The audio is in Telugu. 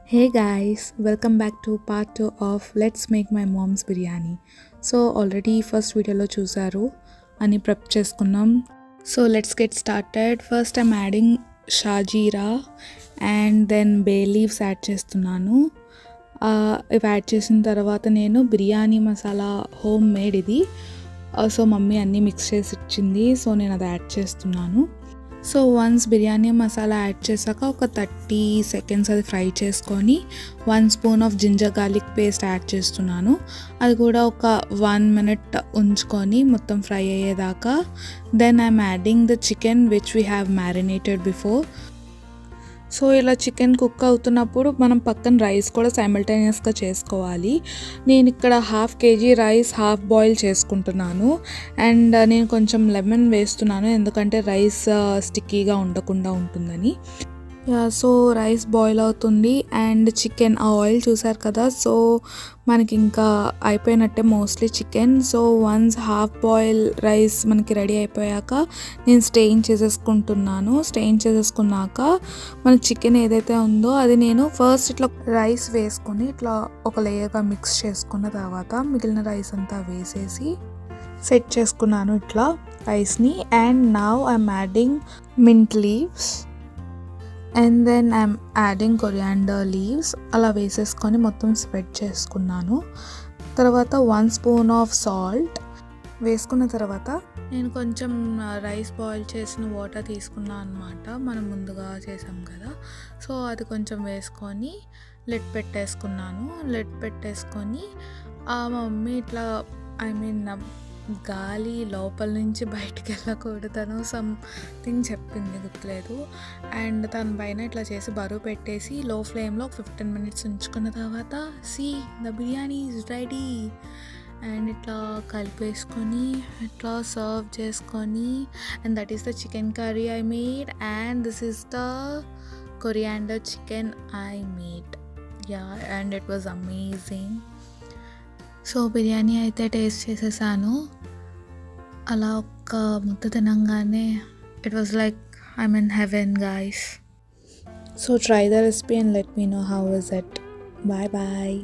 Hey guys, welcome back to part 2 of Let's Make My Mom's Biryani. So already first వీడియోలో చూసారు అని ప్రెప్ చేసుకున్నాం. So let's get started. First I'm adding షాజీరా and then bay leaves add చేస్తున్నాను. ఇవి యాడ్ చేసిన తర్వాత నేను బిర్యానీ మసాలా హోమ్ మేడ్ ఇది. సో మమ్మీ అన్నీ మిక్స్ చేసి ఇచ్చింది, సో నేను అది యాడ్ చేస్తున్నాను. So once biryani masala add చేశాక ఒక 30 సెకండ్స్ అది ఫ్రై చేసుకొని 1 spoon of ginger garlic paste add చేస్తున్నాను. అది కూడా ఒక 1 మినిట్ ఉంచుకొని మొత్తం ఫ్రై అయ్యేదాకా. Then I'm adding the chicken which we have marinated before. So ఇలా చికెన్ కుక్ అవుతున్నప్పుడు మనం పక్కన రైస్ కూడా సైమల్టేనియస్గా చేసుకోవాలి. నేను ఇక్కడ 1/2 kg రైస్ హాఫ్ బాయిల్ చేసుకుంటున్నాను అండ్ నేను కొంచెం లెమన్ వేస్తున్నాను ఎందుకంటే రైస్ స్టిక్కీగా ఉండకుండా ఉంటుందని. సో రైస్ బాయిల్ అవుతుంది అండ్ చికెన్ ఆ ఆయిల్ చూసారు కదా, సో మనకి ఇంకా అయిపోయినట్టే mostly chicken. So once half boil rice మనకి రెడీ అయిపోయాక నేను స్టెయిన్ చేసేసుకుంటున్నాను. స్టెయిన్ చేసేసుకున్నాక మన చికెన్ ఏదైతే ఉందో అది నేను ఫస్ట్ ఇట్లా రైస్ వేసుకొని ఇట్లా ఒక లేయర్గా మిక్స్ చేసుకున్న తర్వాత మిగిలిన రైస్ అంతా వేసేసి సెట్ చేసుకున్నాను ఇట్లా రైస్ని. And now I'm adding mint leaves and then I'm adding coriander leaves. అలా వేసేసుకొని మొత్తం స్ప్రెడ్ చేసుకున్నాను. తర్వాత 1 స్పూన్ ఆఫ్ సాల్ట్ వేసుకున్న తర్వాత నేను కొంచెం రైస్ బాయిల్ చేసిన వాటర్ తీసుకున్నాను అనమాట, మనం ముందుగా చేసాం కదా. సో అది కొంచెం వేసుకొని లిడ్ పెట్టేసుకున్నాను. లిడ్ పెట్టేసుకొని మా మమ్మీ ఇట్లా గాలి లోపల నుంచి బయటికి వెళ్ళకూడదనో సంథింగ్ చెప్పింది, గుర్తులేదు. అండ్ తన పైన ఇట్లా చేసి బరువు పెట్టేసి లో ఫ్లేమ్లో 15 మినిట్స్ ఉంచుకున్న తర్వాత the biryani is ready. And ఇట్లా కలిపేసుకొని ఇట్లా సర్వ్ చేసుకొని and that is the chicken curry I made and this is the coriander chicken I made. And it was amazing. So biryani అయితే టేస్ట్ చేసేసాను. అలా ఒక్క ముద్ద తినంగానే it was like I'm in heaven guys. So try the recipe and let me know how is it. Bye bye.